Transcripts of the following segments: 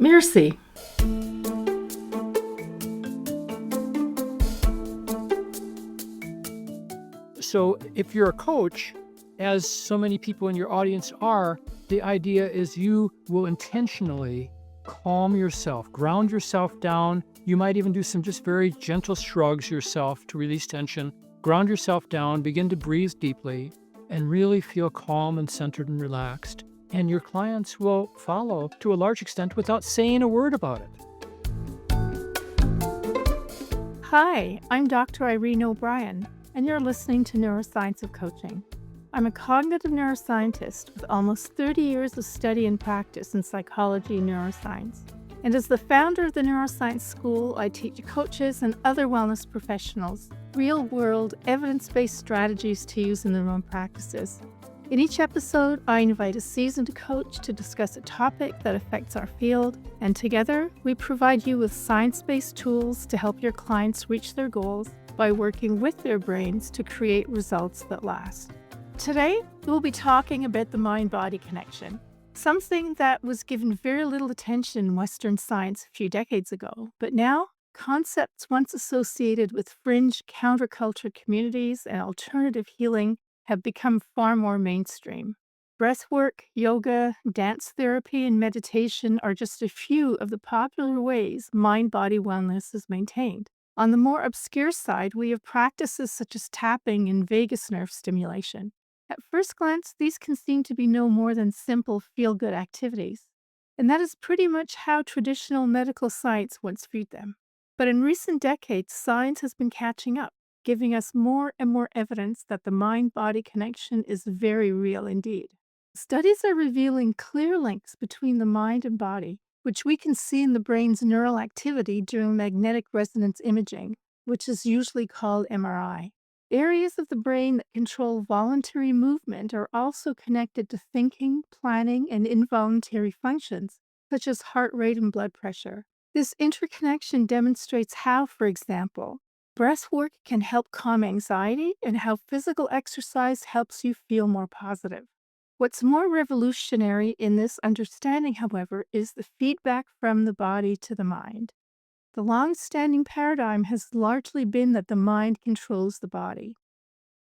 Mirasee. So if you're a coach, as so many people in your audience are, the idea is you will intentionally calm yourself, ground yourself down. You might even do some just very gentle shrugs yourself to release tension. Ground yourself down, begin to breathe deeply, and really feel calm and centered and relaxed. And your clients will follow to a large extent without saying a word about it. Hi, I'm Dr. Irena O'Brien, and you're listening to Neuroscience of Coaching. I'm a cognitive neuroscientist with almost 30 years of study and practice in psychology and neuroscience. And as the founder of the Neuroscience School, I teach coaches and other wellness professionals real-world, evidence-based strategies to use in their own practices. In each episode, I invite a seasoned coach to discuss a topic that affects our field, and together, we provide you with science-based tools to help your clients reach their goals by working with their brains to create results that last. Today, we'll be talking about the mind-body connection, something that was given very little attention in Western science a few decades ago, but now, concepts once associated with fringe counterculture communities and alternative healing have become far more mainstream. Breathwork, yoga, dance therapy, and meditation are just a few of the popular ways mind-body wellness is maintained. On the more obscure side, we have practices such as tapping and vagus nerve stimulation. At first glance, these can seem to be no more than simple feel-good activities. And that is pretty much how traditional medical science once viewed them. But in recent decades, science has been catching up, giving us more and more evidence that the mind-body connection is very real indeed. Studies are revealing clear links between the mind and body, which we can see in the brain's neural activity during magnetic resonance imaging, which is usually called MRI. Areas of the brain that control voluntary movement are also connected to thinking, planning, and involuntary functions, such as heart rate and blood pressure. This interconnection demonstrates how, for example, breathwork can help calm anxiety and how physical exercise helps you feel more positive. What's more revolutionary in this understanding, however, is the feedback from the body to the mind. The long-standing paradigm has largely been that the mind controls the body.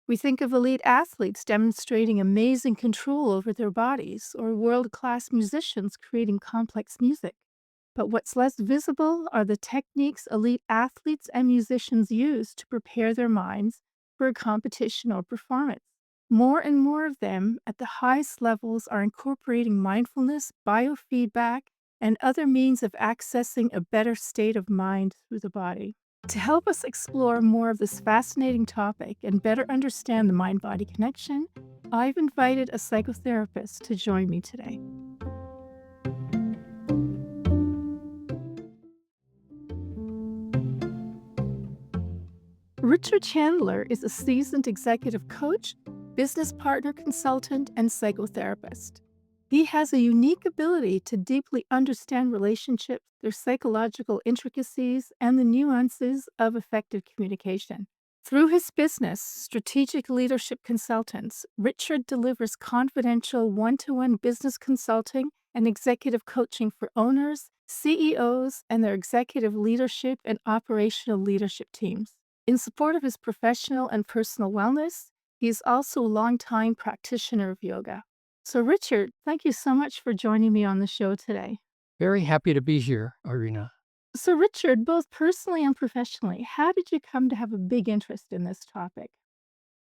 We think of elite athletes demonstrating amazing control over their bodies, or world-class musicians creating complex music. But what's less visible are the techniques elite athletes and musicians use to prepare their minds for a competition or performance. More and more of them, at the highest levels, are incorporating mindfulness, biofeedback, and other means of accessing a better state of mind through the body. To help us explore more of this fascinating topic and better understand the mind-body connection, I've invited a psychotherapist to join me today. Richard Chandler is a seasoned executive coach, business partner consultant, and psychotherapist. He has a unique ability to deeply understand relationships, their psychological intricacies, and the nuances of effective communication. Through his business, Strategic Leadership Consultants, Richard delivers confidential one-to-one business consulting and executive coaching for owners, CEOs, and their executive leadership and operational leadership teams. In support of his professional and personal wellness, he is also a longtime practitioner of yoga. So, Richard, thank you so much for joining me on the show today. Very happy to be here, Irena. So, Richard, both personally and professionally, how did you come to have a big interest in this topic?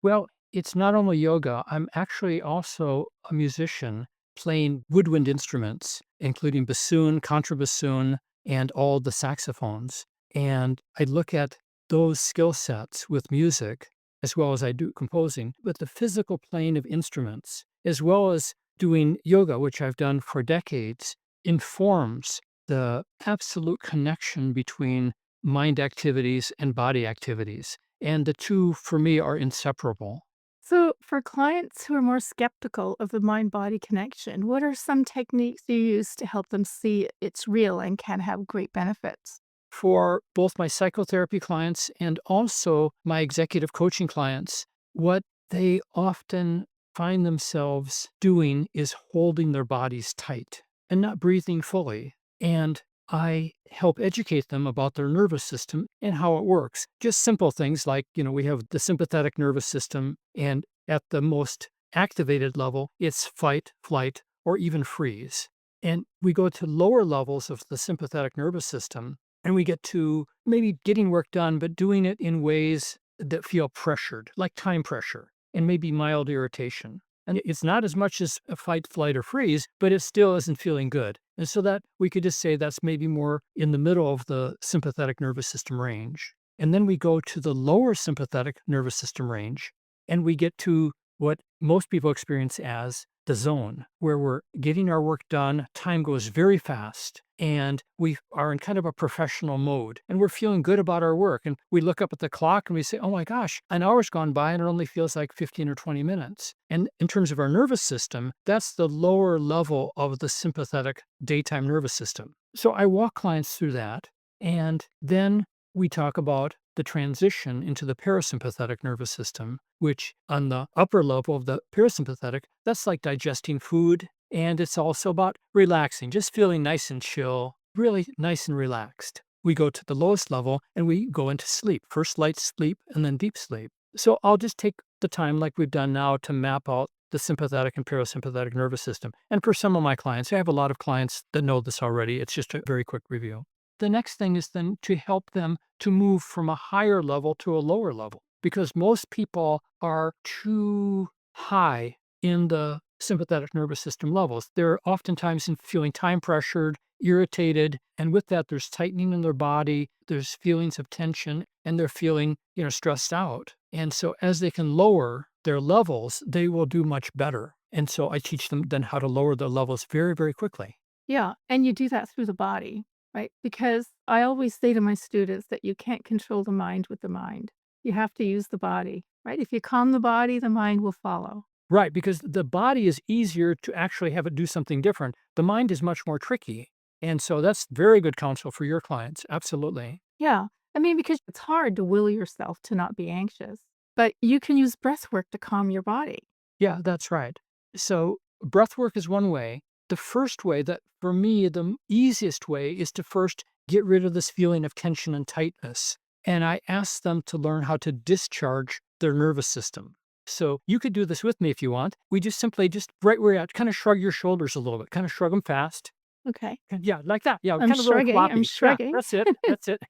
Well, it's not only yoga. I'm actually also a musician playing woodwind instruments, including bassoon, contrabassoon, and all the saxophones. And I look at those skill sets with music, as well as I do composing, but the physical playing of instruments, as well as doing yoga, which I've done for decades, informs the absolute connection between mind activities and body activities. And the two, for me, are inseparable. So, for clients who are more skeptical of the mind-body connection, what are some techniques you use to help them see it's real and can have great benefits? For both my psychotherapy clients and also my executive coaching clients, what they often find themselves doing is holding their bodies tight and not breathing fully. And I help educate them about their nervous system and how it works. Just simple things like, we have the sympathetic nervous system, and at the most activated level, it's fight, flight, or even freeze. And we go to lower levels of the sympathetic nervous system, and we get to maybe getting work done, but doing it in ways that feel pressured, like time pressure and maybe mild irritation. And it's not as much as a fight, flight, or freeze, but it still isn't feeling good. And so that we could just say that's maybe more in the middle of the sympathetic nervous system range. And then we go to the lower sympathetic nervous system range, and we get to what most people experience as the zone, where we're getting our work done. Time goes very fast, and we are in kind of a professional mode, and we're feeling good about our work. And we look up at the clock and we say, oh my gosh, an hour's gone by and it only feels like 15 or 20 minutes. And in terms of our nervous system, that's the lower level of the sympathetic daytime nervous system. So I walk clients through that, and then we talk about the transition into the parasympathetic nervous system, which on the upper level of the parasympathetic, that's like digesting food. And it's also about relaxing, just feeling nice and chill, really nice and relaxed. We go to the lowest level and we go into sleep, first light sleep and then deep sleep. So I'll just take the time like we've done now to map out the sympathetic and parasympathetic nervous system. And for some of my clients, I have a lot of clients that know this already. It's just a very quick review. The next thing is then to help them to move from a higher level to a lower level, because most people are too high in the sympathetic nervous system levels. They're oftentimes feeling time pressured, irritated, and with that, there's tightening in their body, there's feelings of tension, and they're feeling, stressed out. And so as they can lower their levels, they will do much better. And so I teach them then how to lower their levels very, very quickly. Yeah, and you do that through the body, right? Because I always say to my students that you can't control the mind with the mind. You have to use the body, right? If you calm the body, the mind will follow. Right, because the body is easier to actually have it do something different. The mind is much more tricky. And so that's very good counsel for your clients. Absolutely. Yeah. I mean, because it's hard to will yourself to not be anxious, but you can use breath work to calm your body. Yeah, that's right. So breath work is one way. The first way that for me, the easiest way is to first get rid of this feeling of tension and tightness. And I ask them to learn how to discharge their nervous system. So you could do this with me if you want. We just simply right where you're at, kind of shrug your shoulders a little bit, kind of shrug them fast. Okay. Yeah, like that. Yeah, I'm kind of really shrugging. floppy. I'm Yeah, shrugging. that's it. That's it.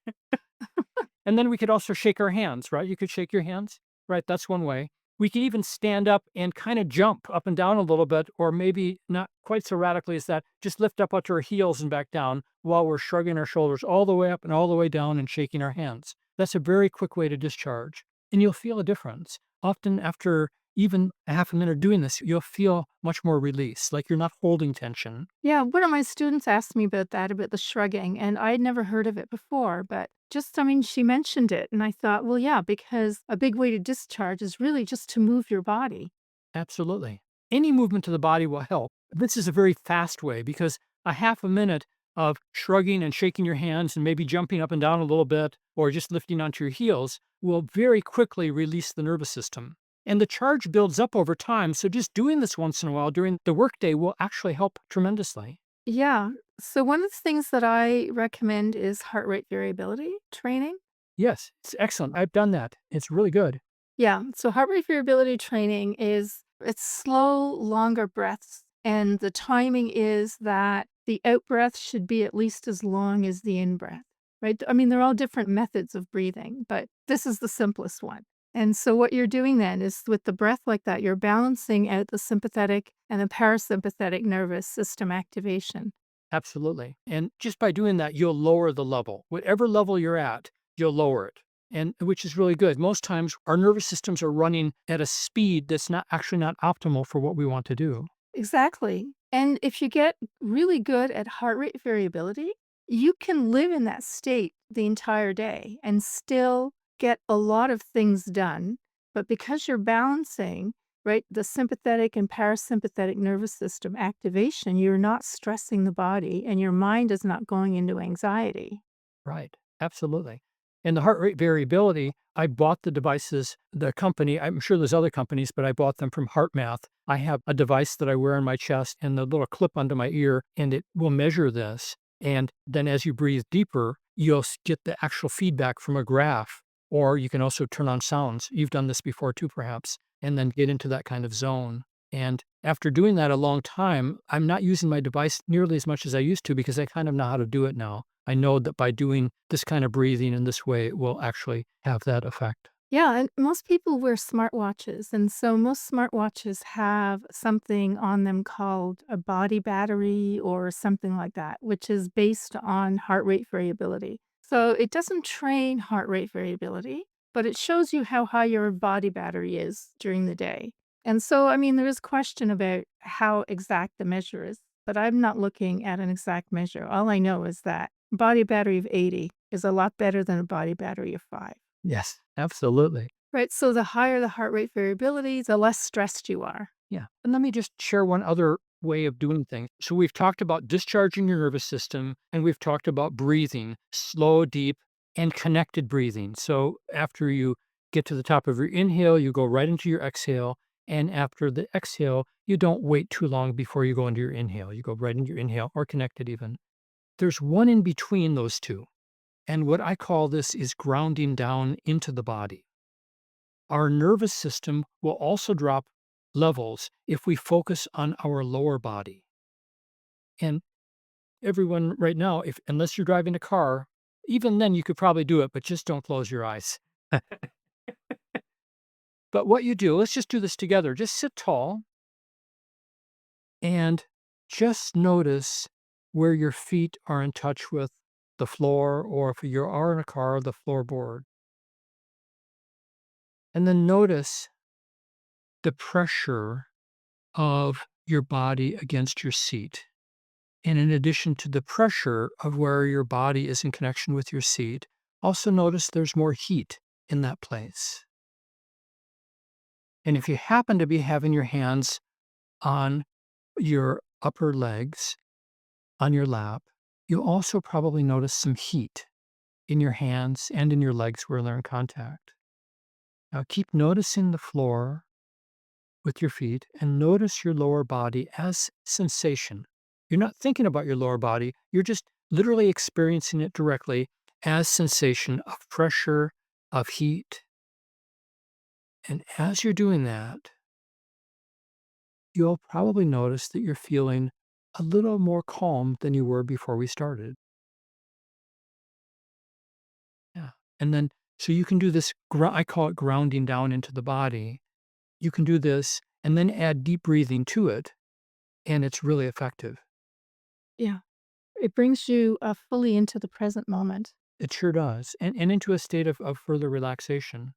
And then we could also shake our hands, right? You could shake your hands, right? That's one way. We could even stand up and kind of jump up and down a little bit, or maybe not quite so radically as that. Just lift up onto our heels and back down while we're shrugging our shoulders all the way up and all the way down and shaking our hands. That's a very quick way to discharge. And you'll feel a difference. Often after even a half a minute doing this, you'll feel much more release, like you're not holding tension. Yeah, one of my students asked me about that, about the shrugging, and I had never heard of it before, but she mentioned it, and I thought, well, yeah, because a big way to discharge is really just to move your body. Absolutely. Any movement to the body will help. This is a very fast way because a half a minute of shrugging and shaking your hands and maybe jumping up and down a little bit or just lifting onto your heels will very quickly release the nervous system. And the charge builds up over time. So just doing this once in a while during the workday will actually help tremendously. Yeah. So one of the things that I recommend is heart rate variability training. Yes, it's excellent. I've done that. It's really good. Yeah. So heart rate variability training it's slow, longer breaths. And the timing is that the out breath should be at least as long as the in breath, right? I mean, they're all different methods of breathing, but this is the simplest one. And so what you're doing then is with the breath like that, you're balancing out the sympathetic and the parasympathetic nervous system activation. Absolutely. And just by doing that, you'll lower the level. Whatever level you're at, you'll lower it. And which is really good. Most times our nervous systems are running at a speed that's not optimal for what we want to do. Exactly. And if you get really good at heart rate variability, you can live in that state the entire day and still get a lot of things done. But because you're balancing, right, the sympathetic and parasympathetic nervous system activation, you're not stressing the body and your mind is not going into anxiety. Right. Absolutely. And the heart rate variability, I bought the devices, the company, I'm sure there's other companies, but I bought them from HeartMath. I have a device that I wear on my chest and the little clip under my ear, and it will measure this. And then as you breathe deeper, you'll get the actual feedback from a graph, or you can also turn on sounds. You've done this before too, perhaps, and then get into that kind of zone. And after doing that a long time, I'm not using my device nearly as much as I used to because I kind of know how to do it now. I know that by doing this kind of breathing in this way, it will actually have that effect. Yeah, and most people wear smartwatches, and so most smartwatches have something on them called a body battery or something like that, which is based on heart rate variability. So it doesn't train heart rate variability, but it shows you how high your body battery is during the day. And so, I mean, there is question about how exact the measure is, but I'm not looking at an exact measure. All I know is that body battery of 80 is a lot better than a body battery of 5. Yes, absolutely. Right, so the higher the heart rate variability, the less stressed you are. Yeah. And let me just share one other way of doing things. So we've talked about discharging your nervous system, and we've talked about breathing, slow, deep, and connected breathing. So after you get to the top of your inhale, you go right into your exhale. And after the exhale, you don't wait too long before you go into your inhale. You go right into your inhale or connected even. There's one in between those two. And what I call this is grounding down into the body. Our nervous system will also drop levels if we focus on our lower body. And everyone right now, if unless you're driving a car, even then you could probably do it, but just don't close your eyes. But what you do, let's just do this together. Just sit tall and just notice where your feet are in touch with the floor, or if you are in a car, the floorboard. And then notice the pressure of your body against your seat. And in addition to the pressure of where your body is in connection with your seat, also notice there's more heat in that place. And if you happen to be having your hands on your upper legs, on your lap, you'll also probably notice some heat in your hands and in your legs where they're in contact. Now keep noticing the floor with your feet and notice your lower body as sensation. You're not thinking about your lower body, you're just literally experiencing it directly as sensation of pressure, of heat. And as you're doing that, you'll probably notice that you're feeling a little more calm than you were before we started. Yeah. And then, so you can do this, I call it grounding down into the body. You can do this and then add deep breathing to it, and it's really effective. Yeah. It brings you, fully into the present moment. It sure does, and into a state of further relaxation.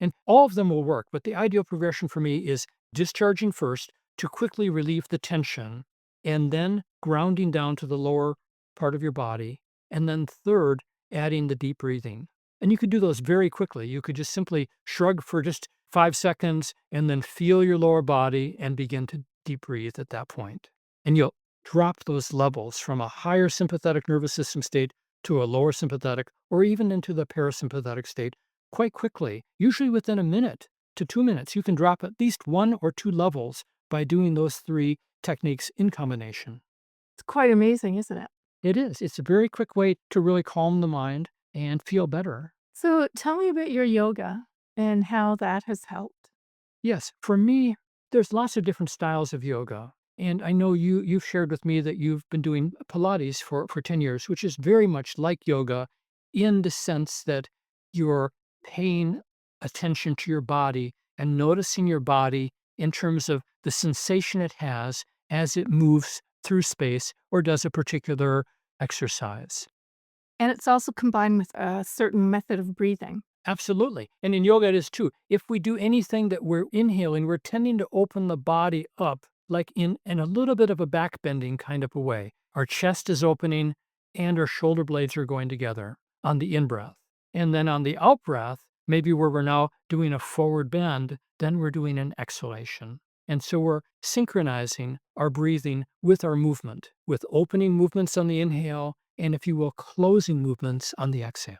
And all of them will work, but the ideal progression for me is discharging first to quickly relieve the tension, and then grounding down to the lower part of your body, and then third, adding the deep breathing. And you could do those very quickly. You could just simply shrug for just 5 seconds and then feel your lower body and begin to deep breathe at that point. And you'll drop those levels from a higher sympathetic nervous system state to a lower sympathetic or even into the parasympathetic state quite quickly. Usually within a minute to 2 minutes, you can drop at least 1 or 2 levels by doing those three techniques in combination. It's quite amazing, isn't it? It is. It's a very quick way to really calm the mind and feel better. So tell me about your yoga and how that has helped. Yes, for me, there's lots of different styles of yoga. And I know you've shared with me that you've been doing Pilates for 10 years, which is very much like yoga in the sense that you're paying attention to your body and noticing your body in terms of the sensation it has as it moves through space or does a particular exercise. And it's also combined with a certain method of breathing. Absolutely. And in yoga, it is too. If we do anything that we're inhaling, we're tending to open the body up, like in a little bit of a back bending kind of a way. Our chest is opening and our shoulder blades are going together on the in breath. And then on the out breath, maybe where we're now doing a forward bend, then we're doing an exhalation. And so we're synchronizing our breathing with our movement, with opening movements on the inhale and, if you will, closing movements on the exhale.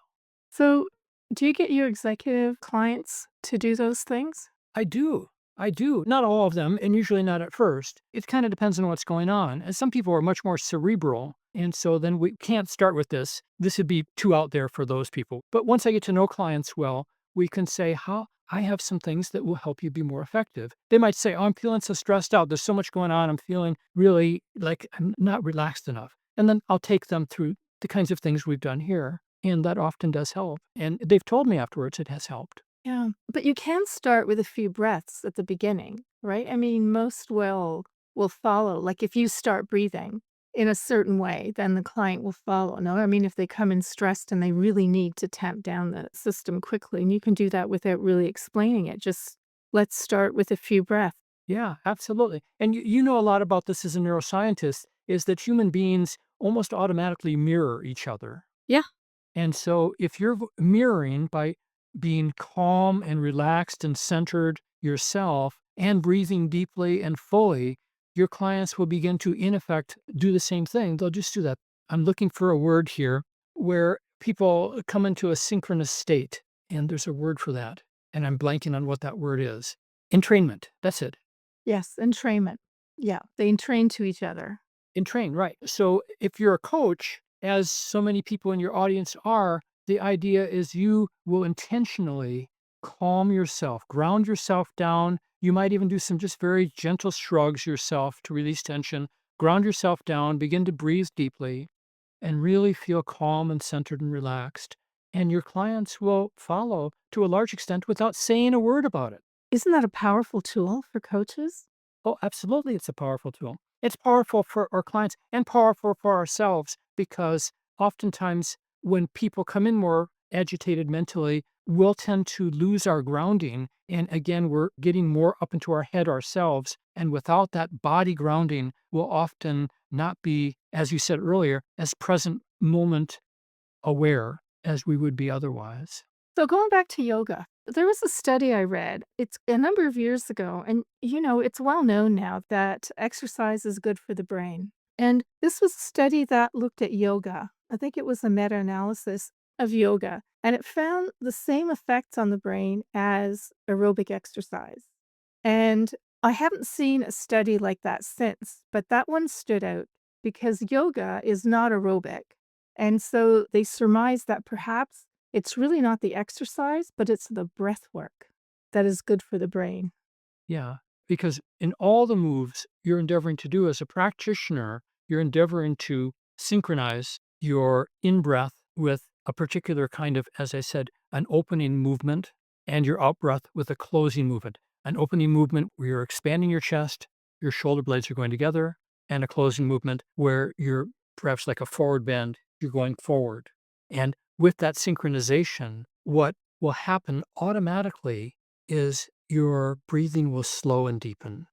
So do you get your executive clients to do those things? I do. I do. Not all of them, and usually not at first. It kind of depends on what's going on. And some people are much more cerebral And so then we can't start with this. This would be too out there for those people. But once I get to know clients well, we can say, how I have some things that will help you be more effective. They might say, oh, I'm feeling so stressed out. There's so much going on. I'm feeling really like I'm not relaxed enough. And then I'll take them through the kinds of things we've done here. And that often does help. And they've told me afterwards it has helped. Yeah, but you can start with a few breaths at the beginning, right? I mean, most will follow. Like if you start breathing in a certain way, then the client will follow. No, I mean, if they come in stressed and they really need to tamp down the system quickly, and you can do that without really explaining it. Just let's start with a few breaths. Yeah, absolutely. And you know a lot about this as a neuroscientist, is that human beings almost automatically mirror each other. Yeah. And so if you're mirroring by being calm and relaxed and centered yourself and breathing deeply and fully, your clients will begin to, in effect, do the same thing. They'll just do that. I'm looking for a word here where people come into a synchronous state, and there's a word for that. And I'm blanking on what that word is. Entrainment. That's it. Yes, entrainment. Yeah, they entrain to each other. Entrain, right. So if you're a coach, as so many people in your audience are, the idea is you will intentionally calm yourself, ground yourself down. You might even do some just very gentle shrugs yourself to release tension. Ground yourself down, begin to breathe deeply, and really feel calm and centered and relaxed. And your clients will follow to a large extent without saying a word about it. Isn't that a powerful tool for coaches? Oh, absolutely. It's a powerful tool. It's powerful for our clients and powerful for ourselves because oftentimes when people come in more agitated mentally, we'll tend to lose our grounding. And again, we're getting more up into our head ourselves. And without that body grounding, we'll often not be, as you said earlier, as present moment aware as we would be otherwise. So going back to yoga, there was a study I read. It's a number of years ago, and it's well known now that exercise is good for the brain. And this was a study that looked at yoga. I think it was a meta-analysis of yoga, and it found the same effects on the brain as aerobic exercise. And I haven't seen a study like that since, but that one stood out because yoga is not aerobic. And so they surmised that perhaps it's really not the exercise, but it's the breath work that is good for the brain. Yeah, because in all the moves you're endeavoring to do as a practitioner, you're endeavoring to synchronize your in breath with a particular kind of, as I said, an opening movement and your out breath with a closing movement. An opening movement where you're expanding your chest, your shoulder blades are going together, and a closing movement where you're perhaps like a forward bend, you're going forward. And with that synchronization, what will happen automatically is your breathing will slow and deepen.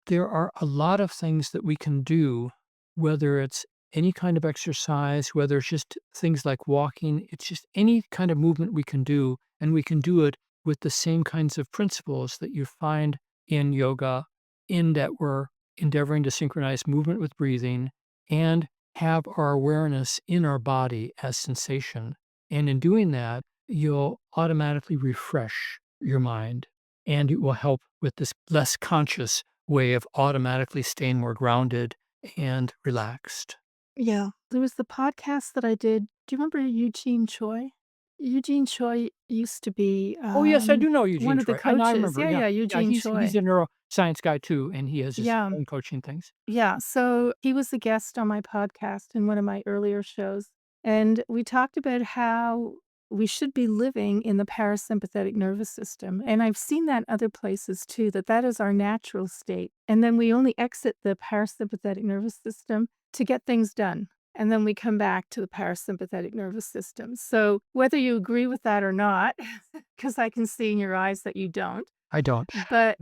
There are a lot of things that we can do, whether it's any kind of exercise, whether it's just things like walking, it's just any kind of movement we can do, and we can do it with the same kinds of principles that you find in yoga, in that we're endeavoring to synchronize movement with breathing and have our awareness in our body as sensation. And in doing that, you'll automatically refresh your mind and it will help with this less conscious way of automatically staying more grounded and relaxed. Yeah. There was the podcast that I did. Do you remember Eugene Choi? Eugene Choi used to be Oh, yes, I do know one Eugene of the Troy. I coaches. remember, Yeah, yeah. yeah, Yeah, Eugene he's Choi. a neuroscience guy too, and he has his Yeah. own coaching things. Yeah, so he was a guest on my podcast in one of my earlier shows, and we talked about how we should be living in the parasympathetic nervous system, and I've seen that other places too, that that is our natural state, and then we only exit the parasympathetic nervous system to get things done, and then we come back to the parasympathetic nervous system. So whether you agree with that or not, because I can see in your eyes that you don't, I don't. but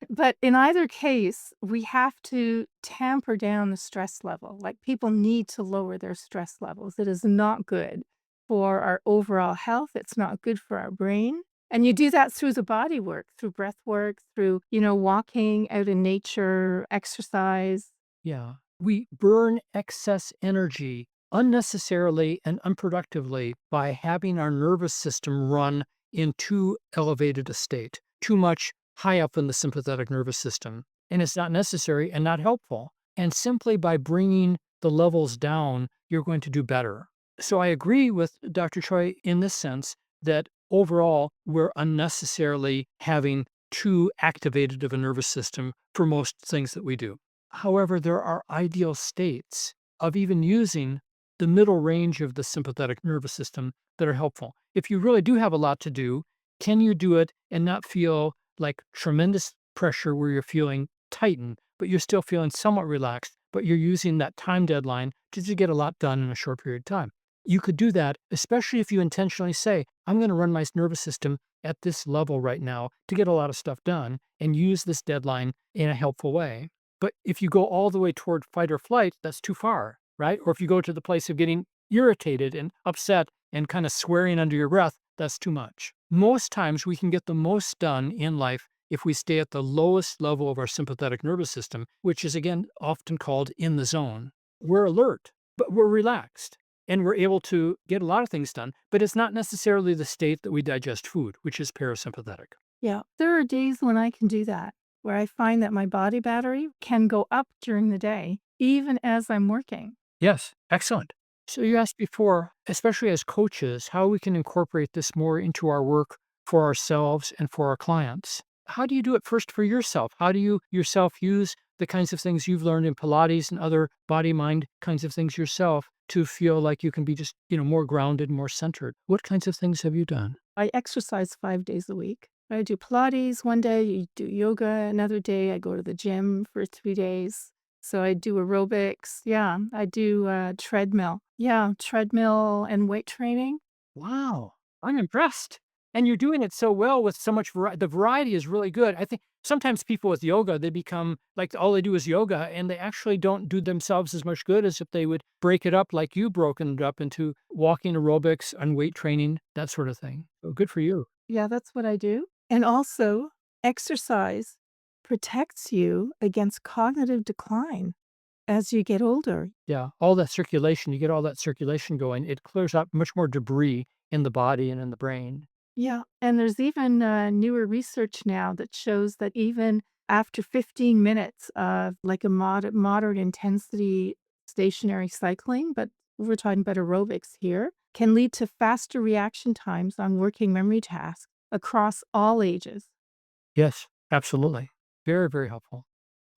but in either case, we have to tamper down the stress level. Like people need to lower their stress levels. It is not good for our overall health. It's not good for our brain. And you do that through the body work, through breath work, through, walking out in nature, exercise. Yeah. We burn excess energy unnecessarily and unproductively by having our nervous system run in too elevated a state, too much high up in the sympathetic nervous system. And it's not necessary and not helpful. And simply by bringing the levels down, you're going to do better. So I agree with Dr. Choi in this sense that overall, we're unnecessarily having too activated of a nervous system for most things that we do. However, there are ideal states of even using the middle range of the sympathetic nervous system that are helpful. If you really do have a lot to do, can you do it and not feel like tremendous pressure where you're feeling tightened, but you're still feeling somewhat relaxed, but you're using that time deadline to get a lot done in a short period of time? You could do that, especially if you intentionally say, I'm going to run my nervous system at this level right now to get a lot of stuff done and use this deadline in a helpful way. But if you go all the way toward fight or flight, that's too far, right? Or if you go to the place of getting irritated and upset and kind of swearing under your breath, that's too much. Most times we can get the most done in life if we stay at the lowest level of our sympathetic nervous system, which is again often called in the zone. We're alert, but we're relaxed and we're able to get a lot of things done, but it's not necessarily the state that we digest food, which is parasympathetic. Yeah, there are days when I can do that, where I find that my body battery can go up during the day, even as I'm working. Yes, excellent. So you asked before, especially as coaches, how we can incorporate this more into our work for ourselves and for our clients. How do you do it first for yourself? How do you yourself use the kinds of things you've learned in Pilates and other body mind kinds of things yourself to feel like you can be just, more grounded, more centered? What kinds of things have you done? I exercise 5 days a week. I do Pilates one day, you do yoga another day, I go to the gym for 3 days. So I do aerobics. Yeah, I do, treadmill. Yeah, treadmill and weight training. Wow, I'm impressed. And you're doing it so well with so much variety. The variety is really good. I think sometimes people with yoga, they become like all they do is yoga and they actually don't do themselves as much good as if they would break it up like you broken it up into walking aerobics and weight training, that sort of thing. So good for you. Yeah, that's what I do. And also, exercise protects you against cognitive decline as you get older. Yeah, all that circulation, you get all that circulation going, it clears up much more debris in the body and in the brain. Yeah, and there's even newer research now that shows that even after 15 minutes of like a moderate intensity stationary cycling, but we're talking about aerobics here, can lead to faster reaction times on working memory tasks across all ages. Yes, absolutely. Very, very helpful.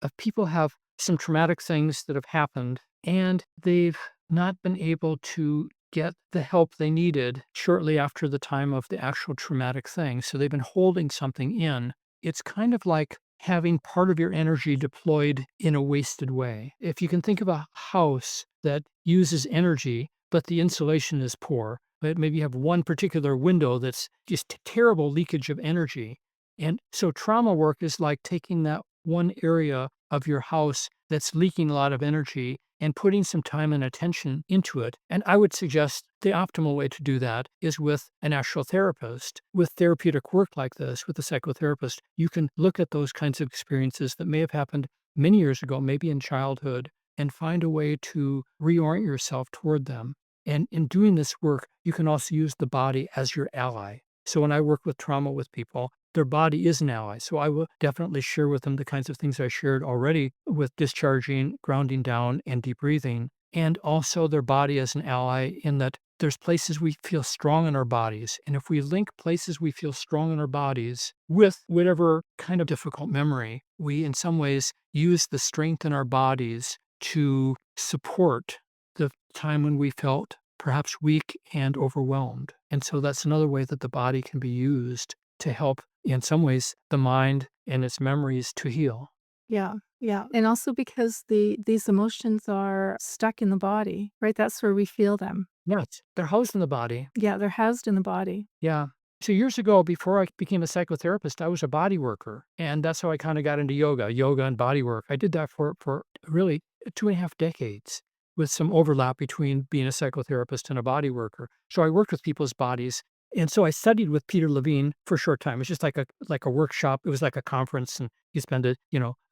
If people have some traumatic things that have happened and they've not been able to get the help they needed shortly after the time of the actual traumatic thing, so they've been holding something in, it's kind of like having part of your energy deployed in a wasted way. If you can think of a house that uses energy, but the insulation is poor, but maybe you have one particular window that's just terrible leakage of energy. And so trauma work is like taking that one area of your house that's leaking a lot of energy and putting some time and attention into it. And I would suggest the optimal way to do that is with an actual therapist. With therapeutic work like this, with a psychotherapist, you can look at those kinds of experiences that may have happened many years ago, maybe in childhood, and find a way to reorient yourself toward them. And in doing this work, you can also use the body as your ally. So when I work with trauma with people, their body is an ally. So I will definitely share with them the kinds of things I shared already with discharging, grounding down, and deep breathing. And also their body as an ally in that there's places we feel strong in our bodies. And if we link places we feel strong in our bodies with whatever kind of difficult memory, we in some ways use the strength in our bodies to support the time when we felt perhaps weak and overwhelmed. And so that's another way that the body can be used to help, in some ways, the mind and its memories to heal. Yeah, yeah, and also because these emotions are stuck in the body, right? That's where we feel them. Yes, they're housed in the body. Yeah, they're housed in the body. Yeah. So years ago, before I became a psychotherapist, I was a body worker. And that's how I kind of got into yoga and body work. I did that for really 2.5 decades with some overlap between being a psychotherapist and a body worker. So I worked with people's bodies. And so I studied with Peter Levine for a short time. It's just like a workshop. It was like a conference, and you spend a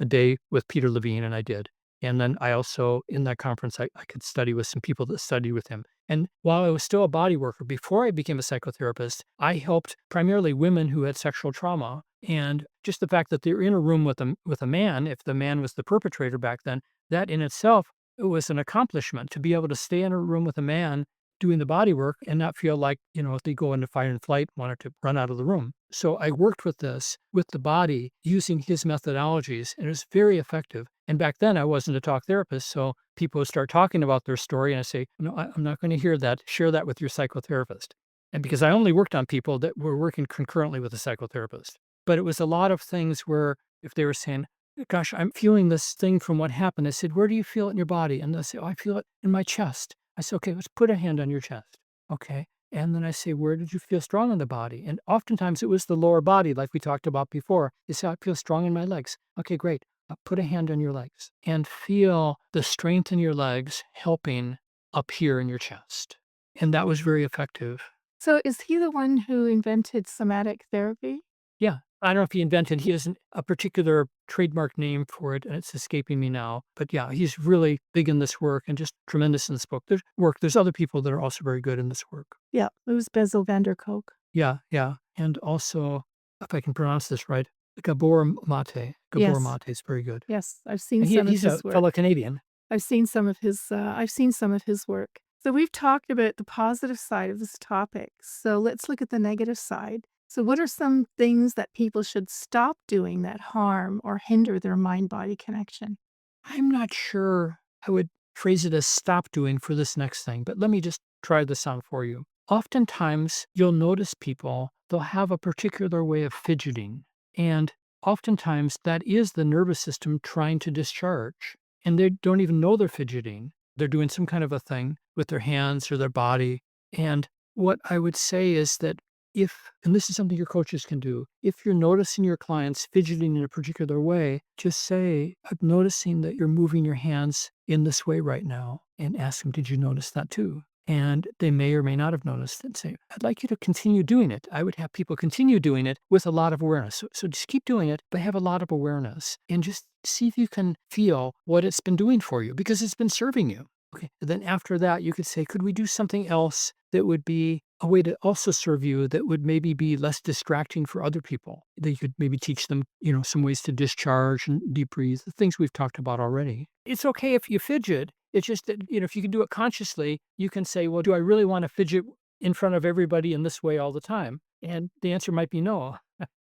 day with Peter Levine, and I did. And then I also, in that conference, I could study with some people that studied with him. And while I was still a body worker, before I became a psychotherapist, I helped primarily women who had sexual trauma. And just the fact that they're in a room with a man, if the man was the perpetrator back then, that in itself, it was an accomplishment to be able to stay in a room with a man doing the body work and not feel like, if they go into fight and flight, wanted to run out of the room. So I worked with this, with the body, using his methodologies, and it was very effective. And back then, I wasn't a talk therapist, so people would start talking about their story, and I say, no, I'm not going to hear that. Share that with your psychotherapist. And because I only worked on people that were working concurrently with a psychotherapist. But it was a lot of things where if they were saying, gosh, I'm feeling this thing from what happened. I said, where do you feel it in your body? And they say, oh, I feel it in my chest. I said, okay, let's put a hand on your chest. Okay. And then I say, where did you feel strong in the body? And oftentimes it was the lower body, like we talked about before. You say, I feel strong in my legs. Okay, great. Put a hand on your legs and feel the strength in your legs helping up here in your chest. And that was very effective. So is he the one who invented somatic therapy? Yeah. I don't know if he has a particular trademark name for it, and it's escaping me now. But yeah, he's really big in this work and just tremendous in this book. There's other people that are also very good in this work. Yeah, it was Bezel van der Kolk. Yeah, yeah. And also, if I can pronounce this right, Gabor Mate. Gabor Yes. Mate is very good. Yes, I've seen And some of he's a his work. fellow Canadian. I've seen some of his work. So we've talked about the positive side of this topic. So let's look at the negative side. So what are some things that people should stop doing that harm or hinder their mind-body connection? I'm not sure I would phrase it as stop doing for this next thing, but let me just try this on for you. Oftentimes, you'll notice people, they'll have a particular way of fidgeting. And oftentimes, that is the nervous system trying to discharge. And they don't even know they're fidgeting. They're doing some kind of a thing with their hands or their body. And what I would say is that and this is something your coaches can do, if you're noticing your clients fidgeting in a particular way, just say, I'm noticing that you're moving your hands in this way right now, and ask them, did you notice that too? And they may or may not have noticed it and say, I'd like you to continue doing it. I would have people continue doing it with a lot of awareness. So just keep doing it, but have a lot of awareness and just see if you can feel what it's been doing for you because it's been serving you. Okay. And then after that, you could say, could we do something else that would be a way to also serve you that would maybe be less distracting for other people? That you could maybe teach them, some ways to discharge and deep breathe, the things we've talked about already. It's okay if you fidget. It's just that, if you can do it consciously, you can say, well, do I really want to fidget in front of everybody in this way all the time? And the answer might be no.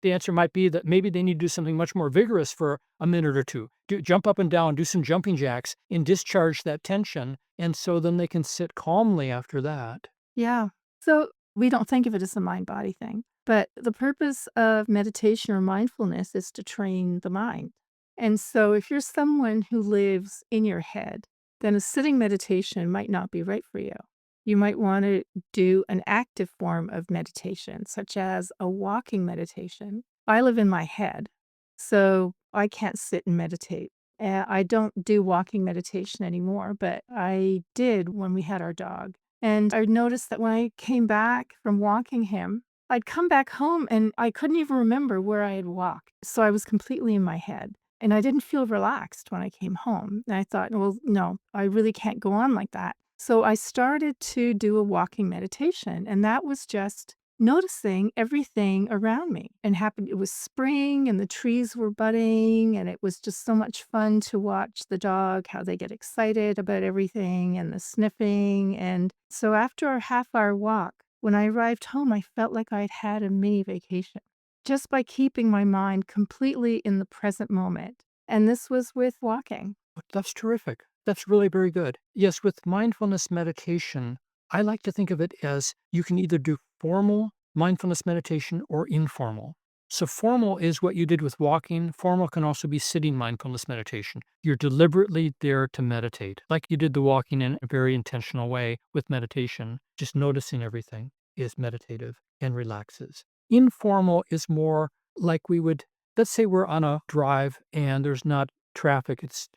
The answer might be that maybe they need to do something much more vigorous for a minute or two. Jump up and down, do some jumping jacks, and discharge that tension. And so then they can sit calmly after that. Yeah. So we don't think of it as a mind-body thing, but the purpose of meditation or mindfulness is to train the mind. And so if you're someone who lives in your head, then a sitting meditation might not be right for you. You might want to do an active form of meditation, such as a walking meditation. I live in my head, so I can't sit and meditate. I don't do walking meditation anymore, but I did when we had our dog. And I noticed that when I came back from walking him, I'd come back home and I couldn't even remember where I had walked. So I was completely in my head. And I didn't feel relaxed when I came home. And I thought, well, no, I really can't go on like that. So I started to do a walking meditation, and that was just noticing everything around me. And happened, it was spring and the trees were budding, and it was just so much fun to watch the dog, how they get excited about everything and the sniffing. And so after a half-hour walk, when I arrived home, I felt like I'd had a mini vacation just by keeping my mind completely in the present moment. And this was with walking. That's terrific. That's really very good. Yes, with mindfulness meditation, I like to think of it as you can either do formal mindfulness meditation or informal. So formal is what you did with walking. Formal can also be sitting mindfulness meditation. You're deliberately there to meditate, like you did the walking in a very intentional way with meditation. Just noticing everything is meditative and relaxes. Informal is more like let's say we're on a drive and there's not traffic. It's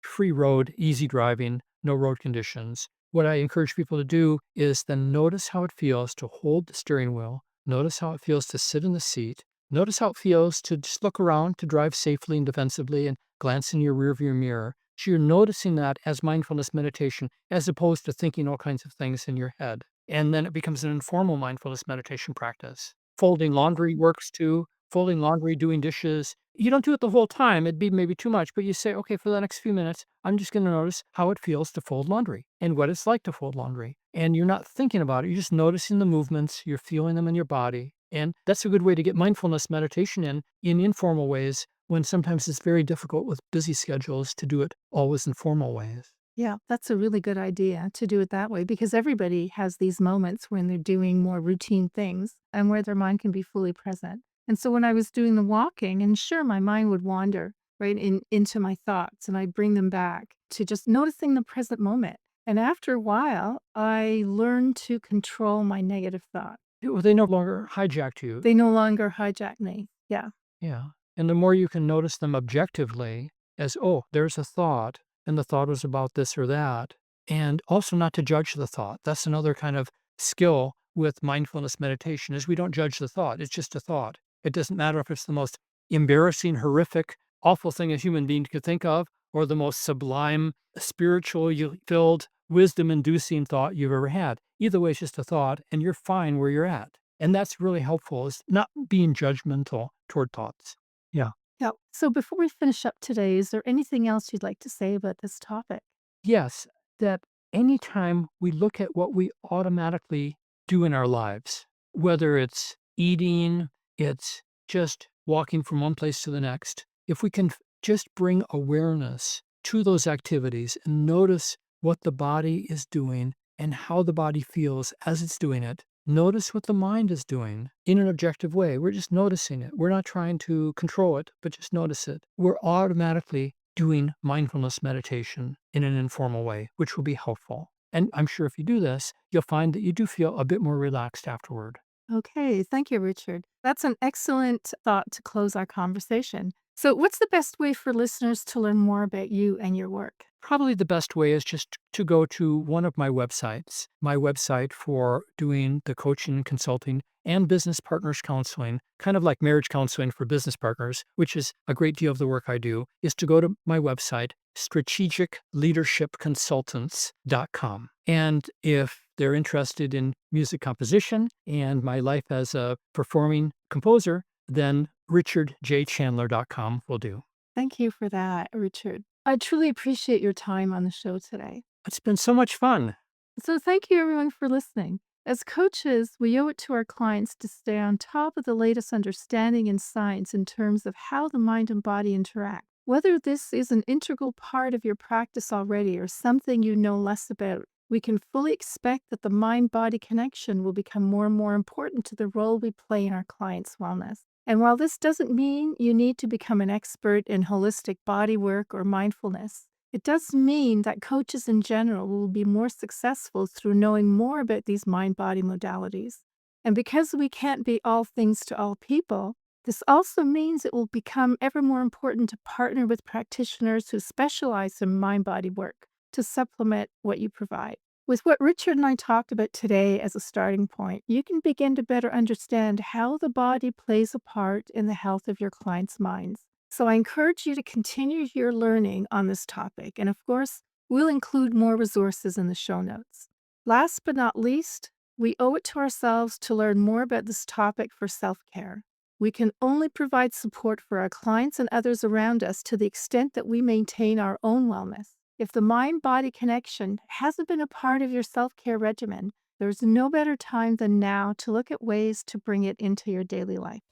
free road, easy driving, no road conditions. What I encourage people to do is then notice how it feels to hold the steering wheel. Notice how it feels to sit in the seat. Notice how it feels to just look around, to drive safely and defensively and glance in your rearview mirror. So you're noticing that as mindfulness meditation, as opposed to thinking all kinds of things in your head. And then it becomes an informal mindfulness meditation practice. Folding laundry works too. folding laundry, doing dishes. You don't do it the whole time. It'd be maybe too much, but you say, okay, for the next few minutes, I'm just going to notice how it feels to fold laundry and what it's like to fold laundry. And you're not thinking about it. You're just noticing the movements. You're feeling them in your body. And that's a good way to get mindfulness meditation in informal ways when sometimes it's very difficult with busy schedules to do it always in formal ways. Yeah, that's a really good idea to do it that way because everybody has these moments when they're doing more routine things and where their mind can be fully present. And so when I was doing the walking, and sure, my mind would wander right into my thoughts and I'd bring them back to just noticing the present moment. And after a while, I learned to control my negative thoughts. They no longer hijack you. They no longer hijack me. Yeah. Yeah. And the more you can notice them objectively as, oh, there's a thought, and the thought was about this or that, and also not to judge the thought. That's another kind of skill with mindfulness meditation is we don't judge the thought. It's just a thought. It doesn't matter if it's the most embarrassing, horrific, awful thing a human being could think of, or the most sublime, spiritual filled, wisdom-inducing thought you've ever had. Either way, it's just a thought, and you're fine where you're at. And that's really helpful, is not being judgmental toward thoughts. Yeah. Yeah. So before we finish up today, is there anything else you'd like to say about this topic? Yes, that anytime we look at what we automatically do in our lives, whether it's eating, it's just walking from one place to the next, if we can just bring awareness to those activities and notice what the body is doing and how the body feels as it's doing it, notice what the mind is doing in an objective way. We're just noticing it. We're not trying to control it, but just notice it. We're automatically doing mindfulness meditation in an informal way, which will be helpful. And I'm sure if you do this, you'll find that you do feel a bit more relaxed afterward. Okay, thank you, Richard. That's an excellent thought to close our conversation. So, what's the best way for listeners to learn more about you and your work? Probably the best way is just to go to one of my websites, my website for doing the coaching, consulting, and business partners counseling, kind of like marriage counseling for business partners, which is a great deal of the work I do, is to go to my website, strategicleadershipconsultants.com. And if they're interested in music composition and my life as a performing composer, then richardjchandler.com will do. Thank you for that, Richard. I truly appreciate your time on the show today. It's been so much fun. So, thank you everyone for listening. As coaches, we owe it to our clients to stay on top of the latest understanding in science in terms of how the mind and body interact. Whether this is an integral part of your practice already or something you know less about, we can fully expect that the mind-body connection will become more and more important to the role we play in our clients' wellness. And while this doesn't mean you need to become an expert in holistic body work or mindfulness, it does mean that coaches in general will be more successful through knowing more about these mind-body modalities. And because we can't be all things to all people, this also means it will become ever more important to partner with practitioners who specialize in mind-body work to supplement what you provide. With what Richard and I talked about today as a starting point, you can begin to better understand how the body plays a part in the health of your clients' minds. So I encourage you to continue your learning on this topic. And of course, we'll include more resources in the show notes. Last but not least, we owe it to ourselves to learn more about this topic for self-care. We can only provide support for our clients and others around us to the extent that we maintain our own wellness. If the mind-body connection hasn't been a part of your self-care regimen, there's no better time than now to look at ways to bring it into your daily life.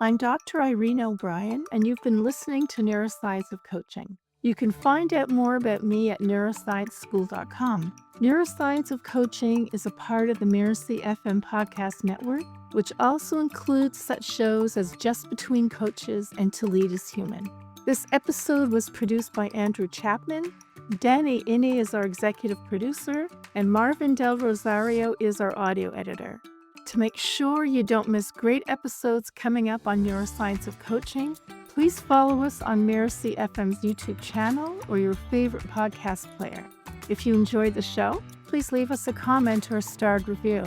I'm Dr. Irena O'Brien, and you've been listening to Neuroscience of Coaching. You can find out more about me at neuroscienceschool.com. Neuroscience of Coaching is a part of the Mirasee FM podcast network, which also includes such shows as Just Between Coaches and To Lead is Human. This episode was produced by Andrew Chapman. Danny Inney is our executive producer, and Marvin Del Rosario is our audio editor. To make sure you don't miss great episodes coming up on Neuroscience of Coaching, please follow us on Mirasee FM's YouTube channel or your favorite podcast player. If you enjoyed the show, please leave us a comment or a starred review.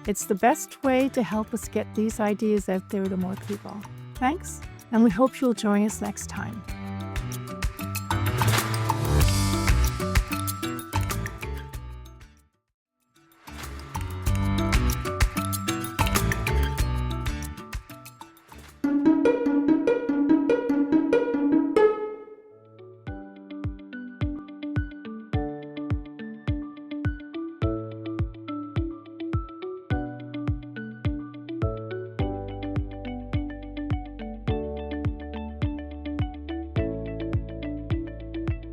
It's the best way to help us get these ideas out there to more people. Thanks, and we hope you'll join us next time.